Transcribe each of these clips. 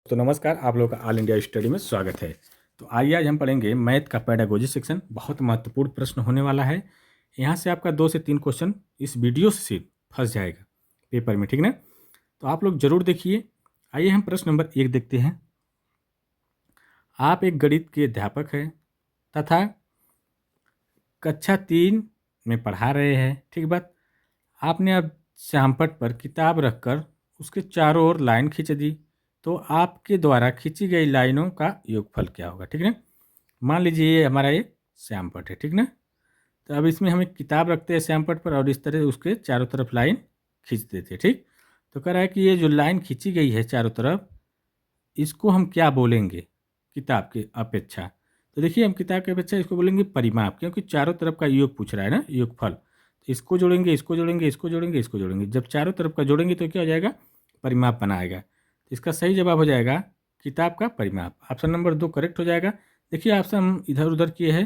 तो नमस्कार, आप लोगों का ऑल इंडिया स्टडी में स्वागत है। तो आइए आज हम पढ़ेंगे मैथ का पेडागोजी सेक्शन। बहुत महत्वपूर्ण प्रश्न होने वाला है। यहाँ से आपका 2 से 3 क्वेश्चन इस वीडियो से सिर्फ फंस जाएगा पेपर में, ठीक ना। तो आप लोग जरूर देखिए। आइए हम प्रश्न नंबर 1 देखते हैं। आप एक गणित के अध्यापक हैं तथा कक्षा 3 में पढ़ा रहे हैं, ठीक बात। आपने अब श्यामपट्ट पर किताब रखकर उसके चारों ओर लाइन खींच दी, तो आपके द्वारा खींची गई लाइनों का योगफल क्या होगा, ठीक ना। मान लीजिए ये हमारा एक श्यामपट्ट है, ठीक ना। तो अब इसमें हम एक किताब रखते हैं श्यामपट्ट पर और इस तरह उसके चारों तरफ लाइन खींच देते हैं, ठीक। तो कह रहा है कि ये जो लाइन खींची गई है चारों तरफ, इसको हम क्या बोलेंगे किताब की अपेक्षा। तो देखिए हम किताब की अपेक्षा इसको बोलेंगे परिमाप, क्योंकि चारों तरफ का योग पूछ रहा है ना, योगफल। तो इसको जोड़ेंगे, इसको जोड़ेंगे, इसको जोड़ेंगे, इसको जोड़ेंगे। जब चारों तरफ का जोड़ेंगे तो क्या हो जाएगा, परिमाप बनाएगा। तो इसका सही जवाब हो जाएगा किताब का परिमाप। ऑप्शन नंबर 2 करेक्ट हो जाएगा। देखिए ऑप्शन हम इधर उधर किए हैं,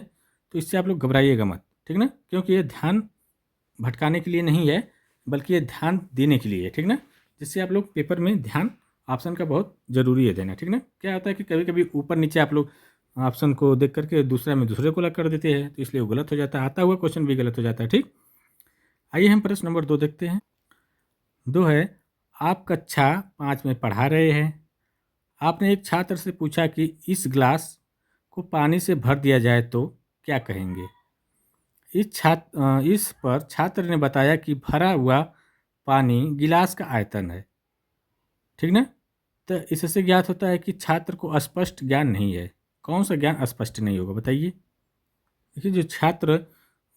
तो इससे आप लोग घबराइएगा मत, ठीक ना, क्योंकि ये ध्यान भटकाने के लिए नहीं है, बल्कि ये ध्यान देने के लिए है, ठीक ना। जिससे आप लोग पेपर में ध्यान ऑप्शन का बहुत ज़रूरी है देना, ठीक ना। क्या होता है कि कभी कभी ऊपर नीचे आप लोग ऑप्शन को देख करके दूसरा में दूसरे को लग कर देते हैं, तो इसलिए वो गलत हो जाता है, आता हुआ क्वेश्चन भी गलत हो जाता है, ठीक। आइए हम प्रश्न नंबर 2 देखते हैं। 2 है, आप कक्षा 5 में पढ़ा रहे हैं। आपने एक छात्र से पूछा कि इस ग्लास को पानी से भर दिया जाए तो क्या कहेंगे। इस पर छात्र ने बताया कि भरा हुआ पानी गिलास का आयतन है, ठीक ना। तो इससे ज्ञात होता है कि छात्र को स्पष्ट ज्ञान नहीं है। कौन सा ज्ञान स्पष्ट नहीं होगा बताइए। देखिए जो छात्र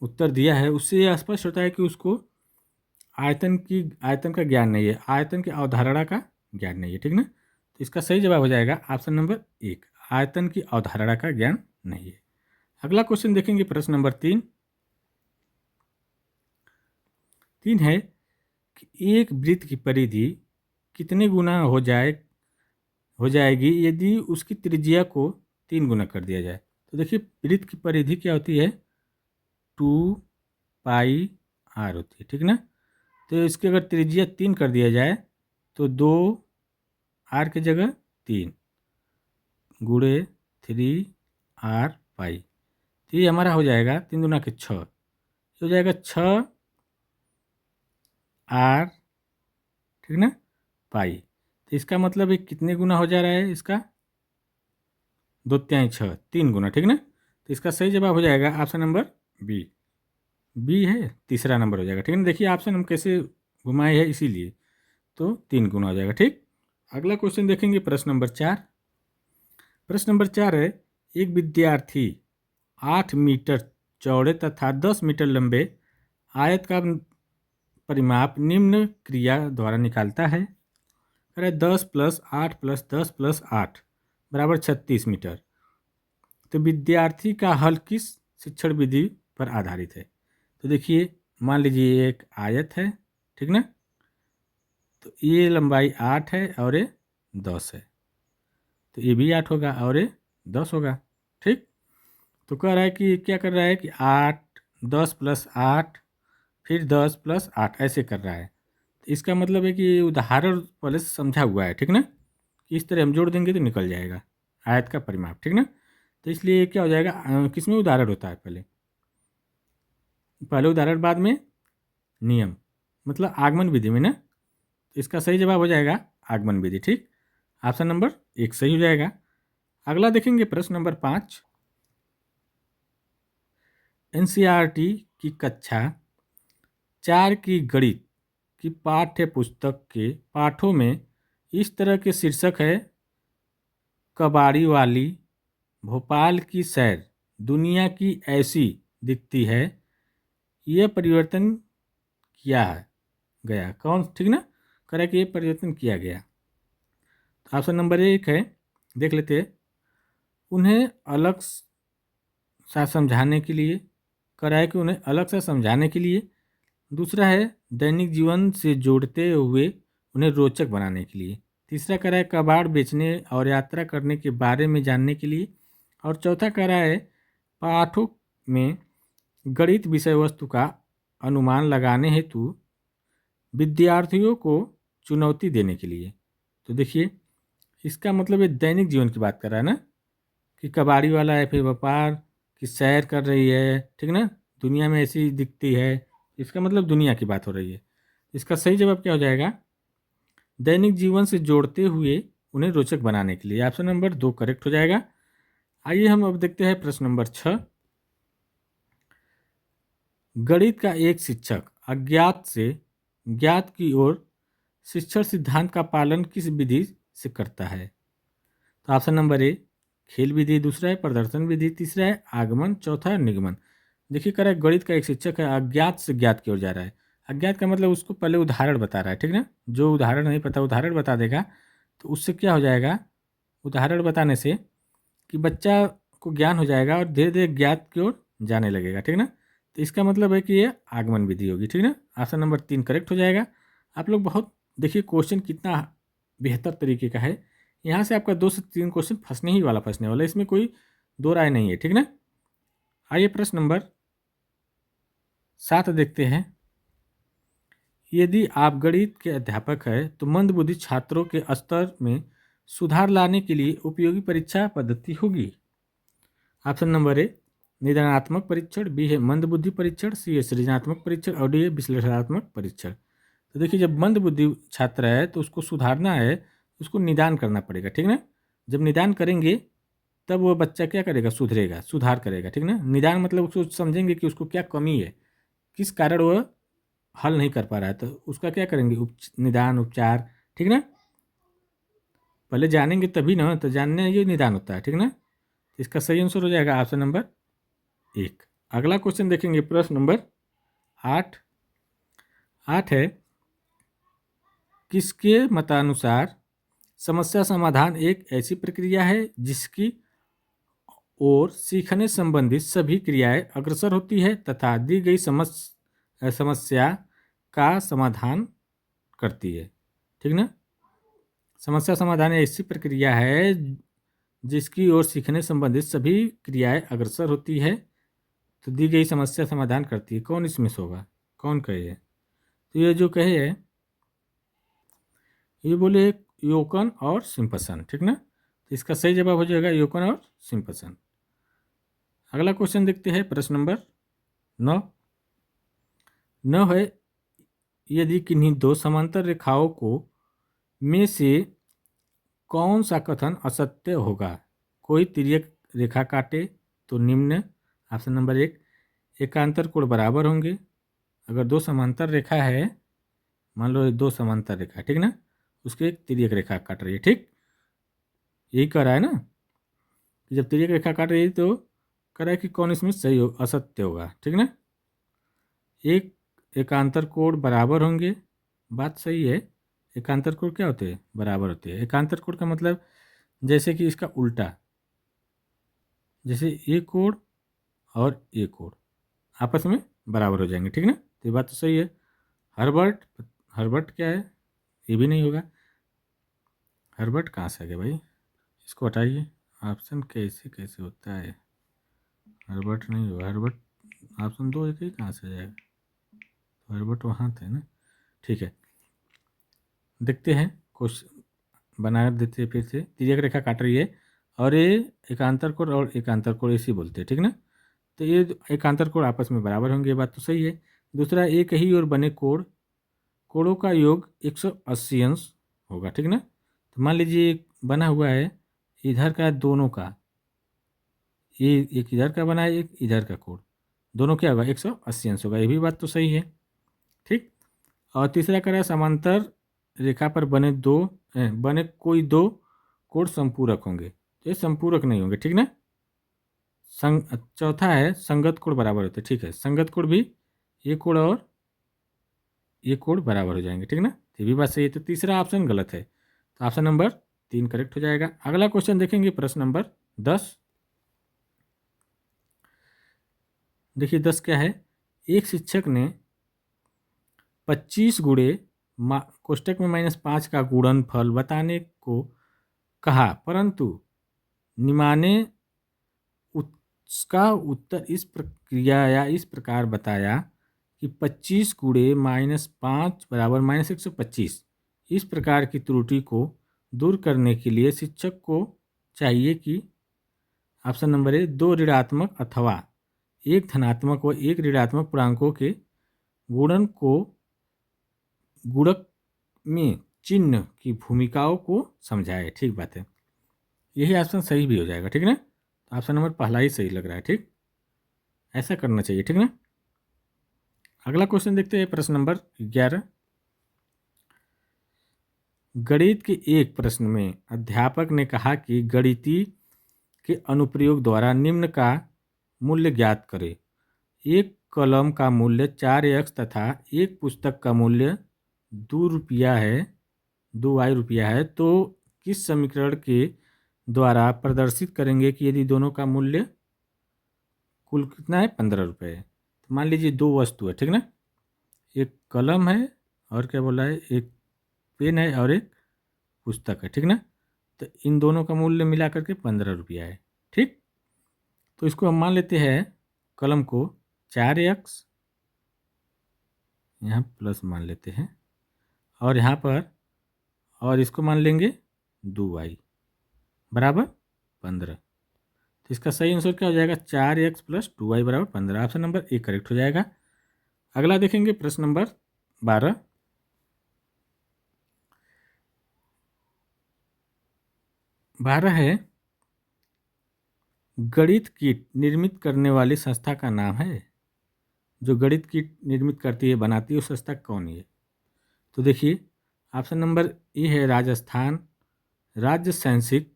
उत्तर दिया है उससे यह स्पष्ट होता है कि उसको आयतन का ज्ञान नहीं है, आयतन की अवधारणा का ज्ञान नहीं है, ठीक ना। तो इसका सही जवाब हो जाएगा ऑप्शन नंबर 1, आयतन की अवधारणा का ज्ञान नहीं है। अगला क्वेश्चन देखेंगे, प्रश्न नंबर 3 है कि एक वृत्त की परिधि कितने गुना हो जाएगी यदि उसकी त्रिज्या को 3 गुना कर दिया जाए। तो देखिए वृत्त की परिधि क्या होती है, 2πr होती है, ठीक ना। तो इसकी अगर त्रिज्या 3 कर दिया जाए तो 2r की जगह 3 गुणे 3r π, तो ये हमारा हो जाएगा 3 गुना के 6, हो जाएगा 6r, ठीक ना, पाई। तो इसका मतलब ये कितने गुना हो जा रहा है, इसका 2×6 3 गुना, ठीक ना। तो इसका सही जवाब हो जाएगा ऑप्शन नंबर बी है, तीसरा नंबर हो जाएगा, ठीक है ना। देखिए ऑप्शन हम कैसे घुमाए हैं, इसीलिए तो 3 गुना हो जाएगा, ठीक। अगला क्वेश्चन देखेंगे, प्रश्न नंबर 4। प्रश्न नंबर 4 है, एक विद्यार्थी 8 मीटर चौड़े तथा 10 मीटर लंबे आयत का परिमाप निम्न क्रिया द्वारा निकालता है। अरे 10 + 8 + 10 + 8 बराबर 36 मीटर। तो विद्यार्थी का हल किस शिक्षण विधि पर आधारित है। तो देखिए मान लीजिए एक आयत है, ठीक ना। तो ये लंबाई 8 है और ये 10 है, तो ये भी 8 होगा और ये 10 होगा, ठीक। तो कह रहा है कि क्या कर रहा है कि 8 10 + 8 फिर 10 + 8 ऐसे कर रहा है। तो इसका मतलब है कि उदाहरण पहले से समझा हुआ है, ठीक ना, कि इस तरह हम जोड़ देंगे तो निकल जाएगा आयत का परिमाप, ठीक ना। तो इसलिए क्या हो जाएगा, किसमें उदाहरण होता है, पहले उदाहरण बाद में नियम, मतलब आगमन विधि में ना। तो इसका सही जवाब हो जाएगा आगमन विधि, ठीक। ऑप्शन नंबर 1 सही हो जाएगा। अगला देखेंगे, प्रश्न नंबर 5। एनसीईआरटी की कक्षा 4 की गणित की पाठ्य पुस्तक के पाठों में इस तरह के शीर्षक है, कबाड़ी वाली, भोपाल की सैर, दुनिया की ऐसी दिखती है, यह परिवर्तन किया है गया कौन, ठीक ना। करें कि ये परिवर्तन किया गया। तो ऑप्शन नंबर 1 है, देख लेते हैं। उन्हें अलग सा समझाने के लिए, कराए कि उन्हें अलग सा समझाने के लिए। दूसरा है दैनिक जीवन से जोड़ते हुए उन्हें रोचक बनाने के लिए। तीसरा करा है कबाड़ बेचने और यात्रा करने के बारे में जानने के लिए। और चौथा करा है पाठों में गणित विषय वस्तु का अनुमान लगाने हेतु विद्यार्थियों को चुनौती देने के लिए। तो देखिए इसका मतलब ये दैनिक जीवन की बात कर रहा है ना, कि कबाड़ी वाला है, फिर व्यापार की सैर कर रही है, ठीक ना, दुनिया में ऐसी दिखती है। इसका मतलब दुनिया की बात हो रही है। इसका सही जवाब क्या हो जाएगा? दैनिक जीवन से जोड़ते हुए उन्हें रोचक बनाने के लिए। ऑप्शन नंबर 2 करेक्ट हो जाएगा। आइए हम अब देखते हैं प्रश्न नंबर 6। गणित का एक शिक्षक अज्ञात से ज्ञात की ओर शिक्षण सिद्धांत का पालन किस विधि से करता है? तो ऑप्शन नंबर ए खेल विधि, दूसरा है प्रदर्शन विधि, तीसरा है आगमन, चौथा है निगमन। देखिए कह रहा है गणित का एक शिक्षक है, अज्ञात से ज्ञात की ओर जा रहा है। अज्ञात का मतलब उसको पहले उदाहरण बता रहा है, ठीक ना। जो उदाहरण नहीं पता उदाहरण बता देगा, तो उससे क्या हो जाएगा, उदाहरण बताने से कि बच्चा को ज्ञान हो जाएगा और धीरे धीरे ज्ञात की ओर जाने लगेगा, ठीक ना। तो इसका मतलब है कि ये आगमन विधि होगी, ठीक ना। ऑप्शन नंबर 3 करेक्ट हो जाएगा। आप लोग बहुत देखिए क्वेश्चन कितना बेहतर तरीके का है। यहाँ से आपका 2 से 3 क्वेश्चन फंसने ही वाला फंसने वाला है, इसमें कोई दो राय नहीं है, ठीक ना। आइए प्रश्न नंबर 7 देखते हैं। यदि आप गणित के अध्यापक हैं तो मंदबुद्धि छात्रों के स्तर में सुधार लाने के लिए उपयोगी परीक्षा पद्धति होगी। ऑप्शन नंबर ए निदानात्मक परीक्षण, बी है मंदबुद्धि परीक्षण, सी है सृजनात्मक परीक्षण और डी है विश्लेषणात्मक परीक्षण। तो देखिए जब मंदबुद्धि छात्र है तो उसको सुधारना है, उसको निदान करना पड़ेगा, ठीक ना। जब निदान करेंगे तब वो बच्चा क्या करेगा, सुधरेगा, सुधार करेगा, ठीक ना। निदान मतलब उसको समझेंगे कि उसको क्या कमी है, किस कारण वह हल नहीं कर पा रहा है, तो उसका क्या करेंगे, निदान उपचार, ठीक ना। पहले जानेंगे तभी ना, तो जानने ये निदान होता है, ठीक ना। इसका सही आंसर हो जाएगा ऑप्शन नंबर 1। अगला क्वेश्चन देखेंगे प्रश्न नंबर 8। 8 है किसके मतानुसार समस्या समाधान एक ऐसी प्रक्रिया है जिसकी ओर सीखने संबंधित सभी क्रियाएं अग्रसर होती है तथा दी गई समस्या का समाधान करती है, ठीक ना। समस्या समाधान ऐसी प्रक्रिया है जिसकी ओर सीखने संबंधित सभी क्रियाएं अग्रसर होती है तो दी गई समस्या समाधान करती है। कौन इसमें से होगा, कौन कहे है? तो ये जो कहे है ये बोले योकन और सिम्पसन, ठीक ना। तो इसका सही जवाब हो जाएगा योकन और सिम्पसन। अगला क्वेश्चन देखते हैं प्रश्न नंबर 9। 9 है यदि किन्हीं दो समांतर रेखाओं को में से कौन सा कथन असत्य होगा? कोई तिर्यक रेखा काटे तो निम्न। ऑप्शन नंबर 1 एकांतर कोण बराबर होंगे। अगर दो समांतर रेखा है, मान लो दो समांतर रेखा, ठीक ना, उसके एक तिर्यक रेखा काट रही है, ठीक, यही कह रहा है ना कि जब तिर्यक रेखा काट रही है तो कह रहा है कि कौन इसमें सही हो, असत्य होगा, ठीक ना। एक एकांतर कोण बराबर होंगे, बात सही है। एकांतर कोण क्या होते हैं, बराबर होते हैं। एकांतर कोण का मतलब जैसे कि इसका उल्टा, जैसे ये कोण और ये कोण आपस में बराबर हो जाएंगे, ठीक ना। तो ये बात तो सही है। हर्बर्ट, हर्बर्ट क्या है, ये भी नहीं होगा। हर्बर्ट कहाँ से आ गया भाई, इसको हटाइए। ऑप्शन कैसे कैसे होता है, हर्बर्ट नहीं होगा। हर्बर्ट ऑप्शन 2 एक ही कहाँ से जाएगा, तो हर्बर्ट वहाँ थे ना, ठीक है। देखते हैं क्वेश्चन बना देते हैं फिर से। तिर्यक रेखा काट रही है और ये एकांतर कोण और एकांतर कोण इसी बोलते हैं, ठीक ना। तो ये एकांतर कोण आपस में बराबर होंगे, ये बात तो सही है। दूसरा एक ही ओर बने कोण, कोणों का योग 180 अंश होगा, ठीक ना। तो मान लीजिए बना हुआ है इधर का दोनों का, ये एक इधर का बना है एक इधर का कोण, दोनों क्या होगा 180 अंश होगा, ये भी बात तो सही है, ठीक। और तीसरा कह रहा है समांतर रेखा पर बने कोई दो कोण संपूरक होंगे, तो ये संपूरक नहीं होंगे, ठीक ना। चौथा है संगत कोण बराबर होते हैं, ठीक है। संगत कोण भी ये कोण और ये कोण बराबर हो जाएंगे, ठीक ना। ये भी बात सही है। तो तीसरा ऑप्शन गलत है, तो ऑप्शन नंबर 3 करेक्ट हो जाएगा। अगला क्वेश्चन देखेंगे प्रश्न नंबर 10। देखिए 10 क्या है, एक शिक्षक ने 25 गुणे कोष्टक में -5 का गुणनफल बताने को कहा, परंतु निमाने उसका उत्तर इस प्रक्रिया या इस प्रकार बताया कि 25 गुणे -5 बराबर -125। इस प्रकार की त्रुटि को दूर करने के लिए शिक्षक को चाहिए कि ऑप्शन नंबर ए 2 ऋणात्मक अथवा एक धनात्मक व एक ऋणात्मक पूर्णांकों के गुणन को गुणक में चिन्ह की भूमिकाओं को समझाए। ठीक बात है, यही ऑप्शन सही भी हो जाएगा। ठीक ना, तो ऑप्शन नंबर पहला ही सही लग रहा है। ठीक, ऐसा करना चाहिए। ठीक ना, अगला क्वेश्चन देखते हैं, प्रश्न नंबर 11। गणित के एक प्रश्न में अध्यापक ने कहा कि गणितीय के अनुप्रयोग द्वारा निम्न का मूल्य ज्ञात करें। एक कलम का मूल्य 4x तथा एक पुस्तक का मूल्य 2 रुपया है, 2y रुपया है, तो किस समीकरण के द्वारा प्रदर्शित करेंगे कि यदि दोनों का मूल्य कुल कितना है, 15 रुपये है। तो मान लीजिए दो वस्तु है, ठीक ना, एक कलम है और क्या बोला है, एक पेन है और एक पुस्तक है। ठीक ना, तो इन दोनों का मूल्य मिला करके 15 रुपया है। ठीक, तो इसको हम मान लेते हैं कलम को 4x, यहाँ प्लस मान लेते हैं, और यहाँ पर और इसको मान लेंगे 2y बराबर 15। तो इसका सही आंसर क्या हो जाएगा, 4x प्लस 2y बराबर 15। ऑप्शन नंबर ए करेक्ट हो जाएगा। अगला देखेंगे प्रश्न नंबर 12। है गणित किट निर्मित करने वाली संस्था का नाम है। जो गणित किट निर्मित करती है, बनाती है, उस संस्था कौन है? तो देखिए ऑप्शन नंबर ए है राजस्थान राज्य शैक्षिक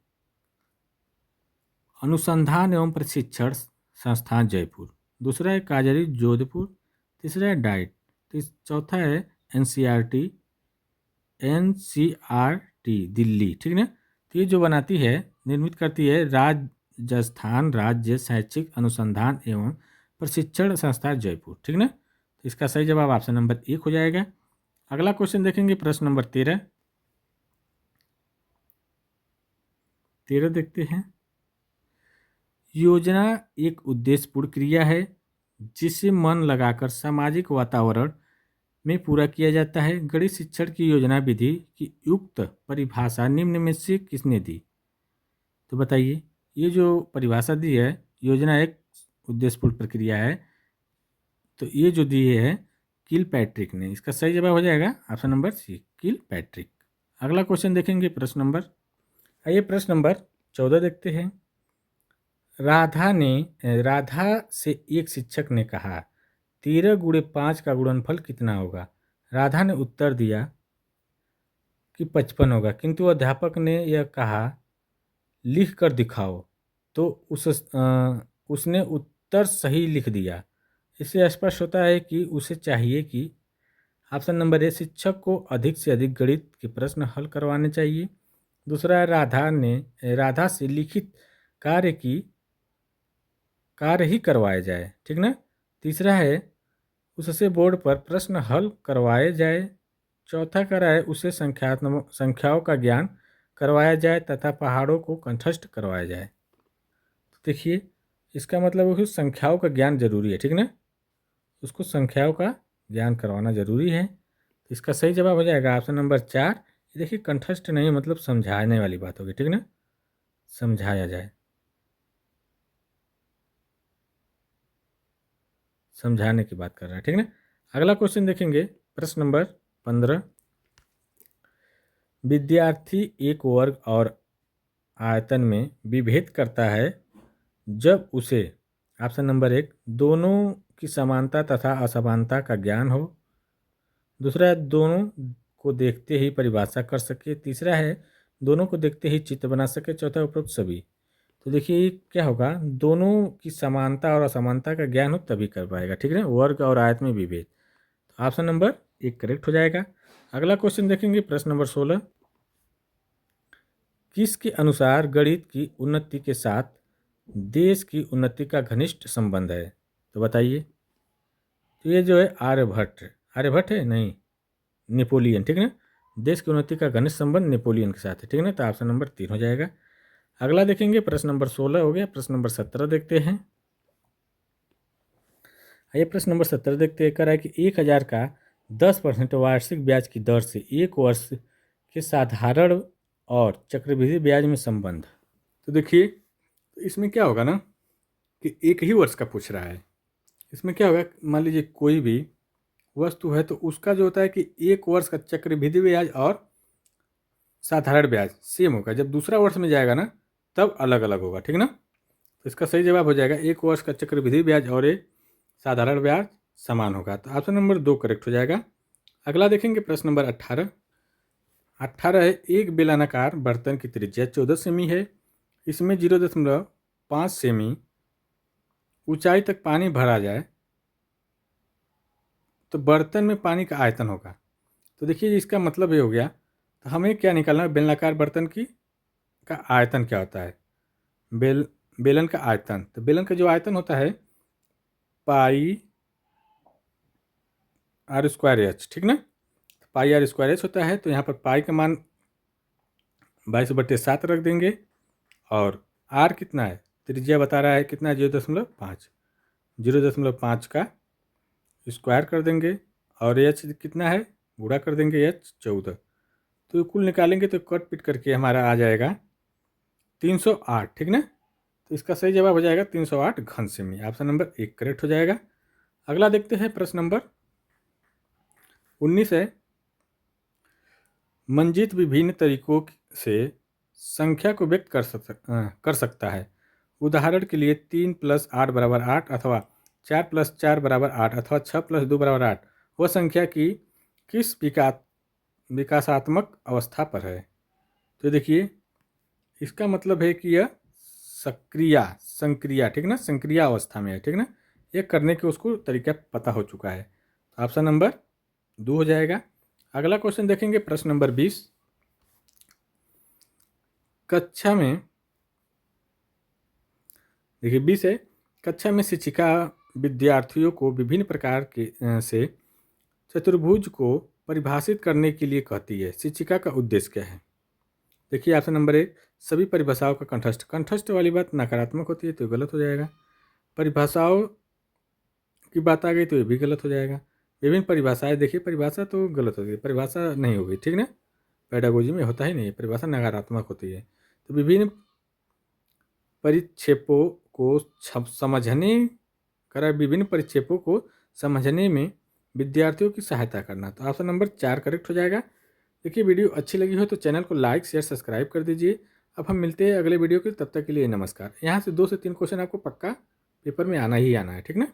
अनुसंधान एवं प्रशिक्षण संस्थान जयपुर, दूसरा है काजरी जोधपुर, तीसरा है डाइट, चौथा है एनसीआरटी दिल्ली। ठीक ना, तो ये जो बनाती है, निर्मित करती है राजस्थान राज्य शैक्षिक अनुसंधान एवं प्रशिक्षण संस्थान जयपुर। ठीक ना, तो इसका सही जवाब ऑप्शन नंबर 1 हो जाएगा। अगला क्वेश्चन देखेंगे, प्रश्न नंबर 13 देखते हैं। योजना एक उद्देश्यपूर्ण क्रिया है जिसे मन लगाकर सामाजिक वातावरण में पूरा किया जाता है। गणित शिक्षण की योजना विधि की युक्त परिभाषा निम्न में से किसने दी? तो बताइए, ये जो परिभाषा दी है, योजना एक उद्देश्यपूर्ण प्रक्रिया है, तो ये जो दी है किलपैट्रिक ने। इसका सही जवाब हो जाएगा ऑप्शन नंबर सी, किलपैट्रिक। अगला क्वेश्चन देखेंगे, प्रश्न नंबर 14 देखते हैं। राधा से एक शिक्षक ने कहा 13 गुणे 5 का गुणनफल कितना होगा? राधा ने उत्तर दिया कि 55 होगा, किंतु अध्यापक ने यह कहा लिख कर दिखाओ, तो उसने उत्तर सही लिख दिया। इससे स्पष्ट होता है कि उसे चाहिए कि ऑप्शन नंबर ए, शिक्षक को अधिक से अधिक गणित के प्रश्न हल करवाने चाहिए। दूसरा है राधा से लिखित कार्य ही करवाए जाए। ठीक ना, तीसरा है उससे बोर्ड पर प्रश्न हल करवाए जाए। चौथा कह रहा है उसे संख्याओं का ज्ञान करवाया जाए तथा पहाड़ों को कंठस्थ करवाया जाए। तो देखिए इसका मतलब है संख्याओं का ज्ञान जरूरी है। ठीक ना, उसको संख्याओं का ज्ञान करवाना जरूरी है। तो इसका सही जवाब हो जाएगा ऑप्शन नंबर 4। देखिए कंठस्थ नहीं मतलब समझाने वाली बात होगी। ठीक ना, समझाया जाए, समझाने की बात कर रहा है। ठीक ना, अगला क्वेश्चन देखेंगे, प्रश्न नंबर 15। विद्यार्थी एक वर्ग और आयतन में विभेद करता है जब उसे ऑप्शन नंबर 1 दोनों की समानता तथा असमानता का ज्ञान हो, दूसरा है दोनों को देखते ही परिभाषा कर सके, तीसरा है दोनों को देखते ही चित्र बना सके, चौथा उपरोक्त सभी। तो देखिए क्या होगा, दोनों की समानता और असमानता का ज्ञान हो तभी कर पाएगा। ठीक है, वर्ग और आयत में विभेद। तो ऑप्शन नंबर 1 करेक्ट हो जाएगा। अगला क्वेश्चन देखेंगे, प्रश्न नंबर 16। किसके अनुसार गणित की उन्नति के साथ देश की उन्नति का घनिष्ठ संबंध है? तो बताइए। तो ये जो है आर्यभट्ट है नहीं, नेपोलियन। ठीक है ना, देश की उन्नति का घनिष्ठ संबंध नेपोलियन के साथ है। ठीक है ना, तो ऑप्शन नंबर 3 हो जाएगा। अगला देखेंगे, प्रश्न नंबर 16 हो गया। प्रश्न नंबर 17 देखते हैं। आइए प्रश्न नंबर 17 देखते हैं। कह रहा है कि 1000 का 10% वार्षिक ब्याज की दर से एक वर्ष के साधारण और चक्रवृद्धि ब्याज में संबंध। तो देखिए इसमें क्या होगा ना कि एक ही वर्ष का पूछ रहा है। इसमें क्या होगा, मान लीजिए कोई भी वस्तु है तो उसका जो होता है कि एक वर्ष का चक्रवृद्धि ब्याज और साधारण ब्याज सेम होगा। जब दूसरा वर्ष में जाएगा ना तब अलग अलग होगा, ठीक ना। तो इसका सही जवाब हो जाएगा एक वर्ष का चक्रवृद्धि ब्याज और एक साधारण ब्याज समान होगा। तो ऑप्शन नंबर 2 करेक्ट हो जाएगा। अगला देखेंगे प्रश्न नंबर 18। 18 है, एक बेलनाकार बर्तन की त्रिज्या 14 सेमी है, इसमें 0.5 सेमी ऊंचाई तक पानी भरा जाए तो बर्तन में पानी का आयतन होगा। तो देखिए इसका मतलब ये हो गया, तो हमें क्या निकालना है, बेलनाकार बर्तन की का आयतन क्या होता है, बेलन का आयतन। तो बेलन का जो आयतन होता है पाई आर स्क्वायर एच, ठीक ना। तो पाई आर स्क्वायर एच होता है, तो यहाँ पर पाई का मान 22/7 रख देंगे और आर कितना है, त्रिज्या बता रहा है कितना है 0.5, 0.5 का स्क्वायर कर देंगे और एच कितना है गुणा कर देंगे एच 14। तो कुल निकालेंगे तो कट पिट करके हमारा आ जाएगा 308, ठीक ना। तो इसका सही जवाब हो जाएगा 308 घन सेमी। ऑप्शन नंबर 1 करेक्ट हो जाएगा। अगला देखते हैं प्रश्न नंबर 19 है, मंजीत विभिन्न तरीकों से संख्या को व्यक्त कर सकता है। उदाहरण के लिए 3 + 8 = 8 अथवा 4 + 4 = 8 अथवा 6 + 2 = 8 वह संख्या की किस विकासात्मक अवस्था पर है। तो देखिए इसका मतलब है कि यह संक्रिया, ठीक ना, संक्रिय अवस्था में है, ठीक ना। ये करने के उसको तरीका पता हो चुका है। तो ऑप्शन नंबर 2 हो जाएगा। अगला क्वेश्चन देखेंगे प्रश्न नंबर 20। कक्षा में देखिए 20 है, कक्षा में शिक्षिका विद्यार्थियों को विभिन्न प्रकार के से चतुर्भुज को परिभाषित करने के लिए कहती है, शिक्षिका का उद्देश्य क्या है। देखिए ऑप्शन नंबर 1, सभी परिभाषाओं का कंठस्थ वाली बात नकारात्मक होती है तो गलत हो जाएगा। परिभाषाओं की बात आ गई तो ये भी गलत हो जाएगा। विभिन्न परिभाषाएं, देखिए परिभाषा तो गलत होती है, परिभाषा नहीं होगी, ठीक ना। पेडागोजी में होता ही नहीं, परिभाषा नकारात्मक होती है। तो विभिन्न परिक्षेपों को विभिन्न परिक्षेपों को समझने में विद्यार्थियों की सहायता करना। तो ऑप्शन नंबर 4 करेक्ट हो जाएगा। देखिए वीडियो अच्छी लगी हो तो चैनल को लाइक शेयर सब्सक्राइब कर दीजिए। अब हम मिलते हैं अगले वीडियो के, तब तक के लिए नमस्कार। यहाँ से 2 से 3 क्वेश्चन आपको पक्का पेपर में आना ही आना है, ठीक ना।